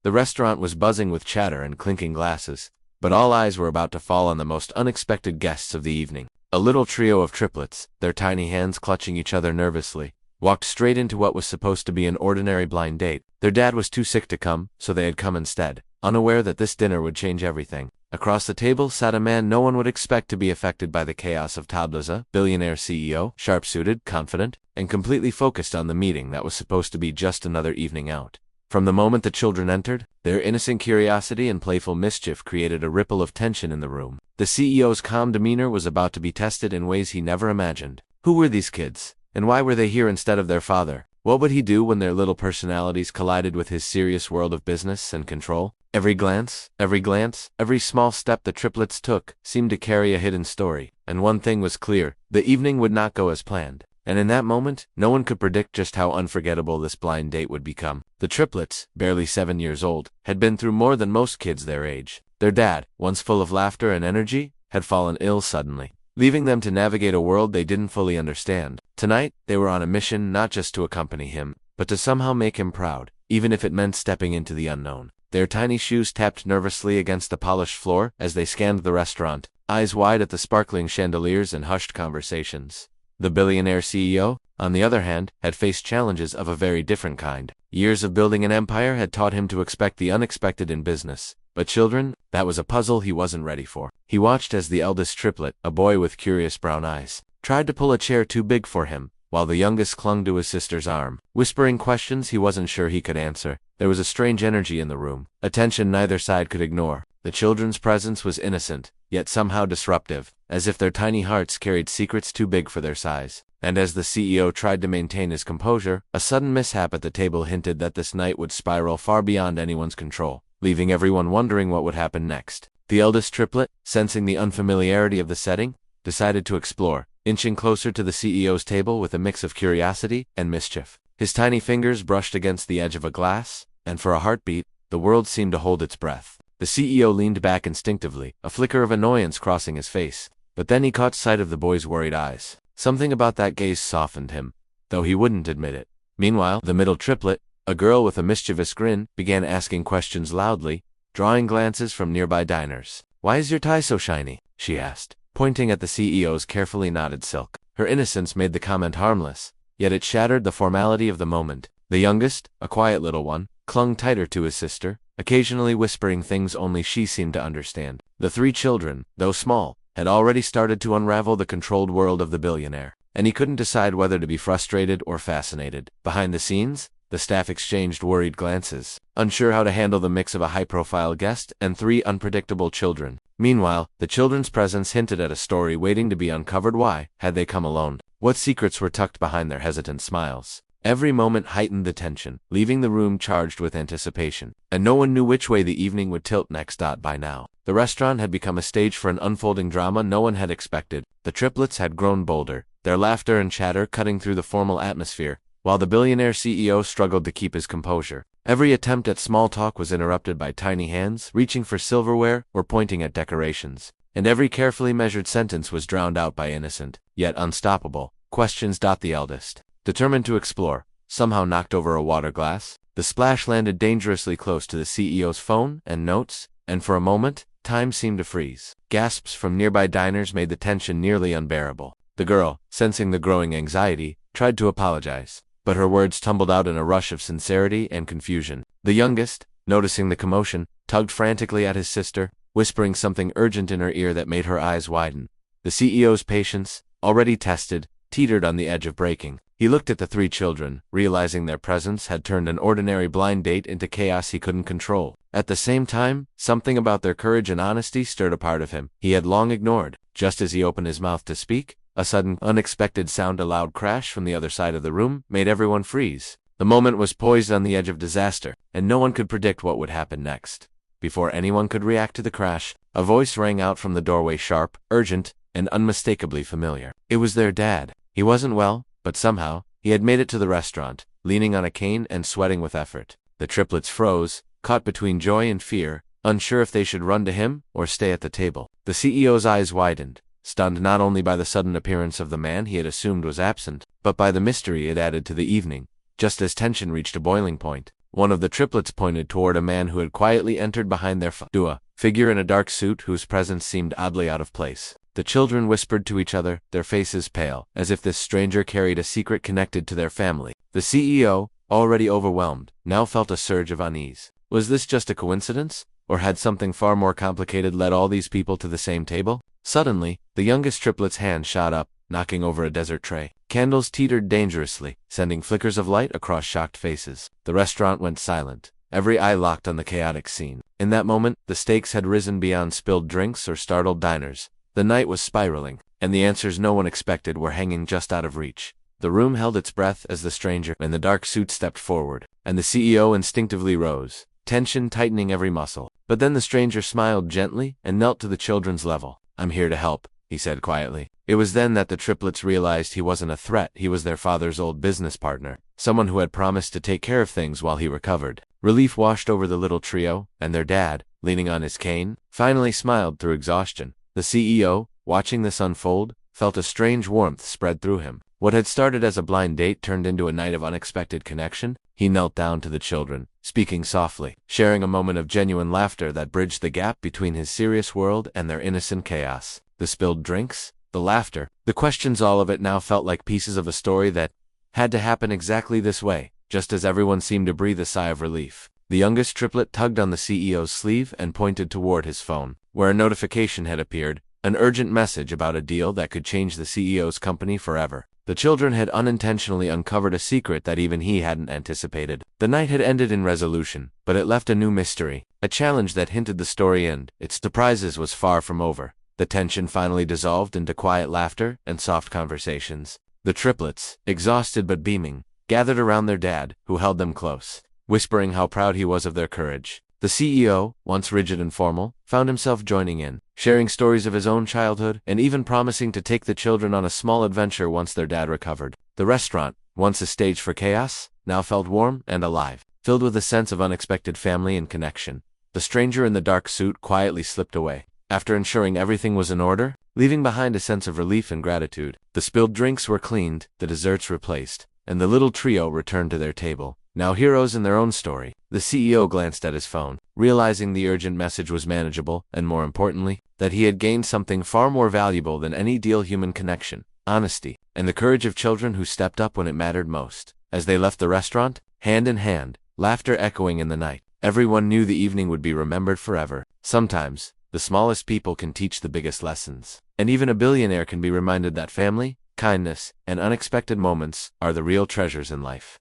The restaurant was buzzing with chatter and clinking glasses, but all eyes were about to fall on the most unexpected guests of the evening. A little trio of triplets, their tiny hands clutching each other nervously, walked straight into what was supposed to be an ordinary blind date. Their dad was too sick to come, so they had come instead, unaware that this dinner would change everything. Across the table sat a man no one would expect to be affected by the chaos of triplets, a billionaire CEO, sharp-suited, confident, and completely focused on the meeting that was supposed to be just another evening out. From the moment the children entered, their innocent curiosity and playful mischief created a ripple of tension in the room. The CEO's calm demeanor was about to be tested in ways he never imagined. Who were these kids? And why were they here instead of their father? What would he do when their little personalities collided with his serious world of business and control? Every glance, every small step the triplets took seemed to carry a hidden story. And one thing was clear, the evening would not go as planned. And in that moment, no one could predict just how unforgettable this blind date would become. The triplets, barely 7 years old, had been through more than most kids their age. Their dad, once full of laughter and energy, had fallen ill suddenly, leaving them to navigate a world they didn't fully understand. Tonight, they were on a mission not just to accompany him, but to somehow make him proud, even if it meant stepping into the unknown. Their tiny shoes tapped nervously against the polished floor as they scanned the restaurant, eyes wide at the sparkling chandeliers and hushed conversations. The billionaire CEO, on the other hand, had faced challenges of a very different kind. Years of building an empire had taught him to expect the unexpected in business. But children, that was a puzzle he wasn't ready for. He watched as the eldest triplet, a boy with curious brown eyes, tried to pull a chair too big for him, while the youngest clung to his sister's arm, whispering questions he wasn't sure he could answer. There was a strange energy in the room, a tension neither side could ignore. The children's presence was innocent, yet somehow disruptive, as if their tiny hearts carried secrets too big for their size. And as the CEO tried to maintain his composure, a sudden mishap at the table hinted that this night would spiral far beyond anyone's control, leaving everyone wondering what would happen next. The eldest triplet, sensing the unfamiliarity of the setting, decided to explore, inching closer to the CEO's table with a mix of curiosity and mischief. His tiny fingers brushed against the edge of a glass, and for a heartbeat, the world seemed to hold its breath. The CEO leaned back instinctively, a flicker of annoyance crossing his face, but then he caught sight of the boy's worried eyes. Something about that gaze softened him, though he wouldn't admit it. Meanwhile, the middle triplet, a girl with a mischievous grin, began asking questions loudly, drawing glances from nearby diners. "Why is your tie so shiny?" she asked, pointing at the CEO's carefully knotted silk. Her innocence made the comment harmless, yet it shattered the formality of the moment. The youngest, a quiet little one, clung tighter to his sister, occasionally whispering things only she seemed to understand. The three children, though small, had already started to unravel the controlled world of the billionaire, and he couldn't decide whether to be frustrated or fascinated. Behind the scenes, the staff exchanged worried glances, unsure how to handle the mix of a high-profile guest and three unpredictable children. Meanwhile, the children's presence hinted at a story waiting to be uncovered. Why had they come alone? What secrets were tucked behind their hesitant smiles? Every moment heightened the tension, leaving the room charged with anticipation, and no one knew which way the evening would tilt next. By now, the restaurant had become a stage for an unfolding drama no one had expected. The triplets had grown bolder, their laughter and chatter cutting through the formal atmosphere, while the billionaire CEO struggled to keep his composure. Every attempt at small talk was interrupted by tiny hands reaching for silverware or pointing at decorations, and every carefully measured sentence was drowned out by innocent, yet unstoppable, questions. The eldest, determined to explore, somehow knocked over a water glass. The splash landed dangerously close to the CEO's phone and notes, and for a moment, time seemed to freeze. Gasps from nearby diners made the tension nearly unbearable. The girl, sensing the growing anxiety, tried to apologize, but her words tumbled out in a rush of sincerity and confusion. The youngest, noticing the commotion, tugged frantically at his sister, whispering something urgent in her ear that made her eyes widen. The CEO's patience, already tested, teetered on the edge of breaking. He looked at the three children, realizing their presence had turned an ordinary blind date into chaos he couldn't control. At the same time, something about their courage and honesty stirred a part of him he had long ignored. Just as he opened his mouth to speak, a sudden, unexpected sound, a loud crash from the other side of the room, made everyone freeze. The moment was poised on the edge of disaster, and no one could predict what would happen next. Before anyone could react to the crash, a voice rang out from the doorway, sharp, urgent, and unmistakably familiar. It was their dad. He wasn't well, but somehow, he had made it to the restaurant, leaning on a cane and sweating with effort. The triplets froze, caught between joy and fear, unsure if they should run to him or stay at the table. The CEO's eyes widened, stunned not only by the sudden appearance of the man he had assumed was absent, but by the mystery it added to the evening. Just as tension reached a boiling point, One of the triplets pointed toward a man who had quietly entered behind their figure in a dark suit whose presence seemed oddly out of place. The children whispered to each other, their faces pale, as if this stranger carried a secret connected to their family. The CEO, already overwhelmed, now felt a surge of unease. Was this just a coincidence? Or had something far more complicated led all these people to the same table? Suddenly, the youngest triplet's hand shot up, knocking over a dessert tray. Candles teetered dangerously, sending flickers of light across shocked faces. The restaurant went silent, every eye locked on the chaotic scene. In that moment, the stakes had risen beyond spilled drinks or startled diners. The night was spiraling, and the answers no one expected were hanging just out of reach. The room held its breath as the stranger in the dark suit stepped forward, and the CEO instinctively rose, tension tightening every muscle. But then the stranger smiled gently and knelt to the children's level. "I'm here to help," he said quietly. It was then that the triplets realized he wasn't a threat, he was their father's old business partner, someone who had promised to take care of things while he recovered. Relief washed over the little trio, and their dad, leaning on his cane, finally smiled through exhaustion. The CEO, watching this unfold, felt a strange warmth spread through him. What had started as a blind date turned into a night of unexpected connection. He knelt down to the children, speaking softly, sharing a moment of genuine laughter that bridged the gap between his serious world and their innocent chaos. The spilled drinks, the laughter, the questions, all of it now felt like pieces of a story that had to happen exactly this way, just as everyone seemed to breathe a sigh of relief. The youngest triplet tugged on the CEO's sleeve and pointed toward his phone, where a notification had appeared, an urgent message about a deal that could change the CEO's company forever. The children had unintentionally uncovered a secret that even he hadn't anticipated. The night had ended in resolution, but it left a new mystery, a challenge that hinted the story end. Its surprises was far from over. The tension finally dissolved into quiet laughter and soft conversations. The triplets, exhausted but beaming, gathered around their dad, who held them close, whispering how proud he was of their courage. The CEO, once rigid and formal, found himself joining in, sharing stories of his own childhood and even promising to take the children on a small adventure once their dad recovered. The restaurant, once a stage for chaos, now felt warm and alive, filled with a sense of unexpected family and connection. The stranger in the dark suit quietly slipped away, after ensuring everything was in order, leaving behind a sense of relief and gratitude. The spilled drinks were cleaned, the desserts replaced, and the little trio returned to their table, now heroes in their own story. The CEO glanced at his phone, realizing the urgent message was manageable, and more importantly, that he had gained something far more valuable than any deal: human connection, honesty, and the courage of children who stepped up when it mattered most. As they left the restaurant, hand in hand, laughter echoing in the night, everyone knew the evening would be remembered forever. Sometimes, the smallest people can teach the biggest lessons, and even a billionaire can be reminded that family, kindness, and unexpected moments are the real treasures in life.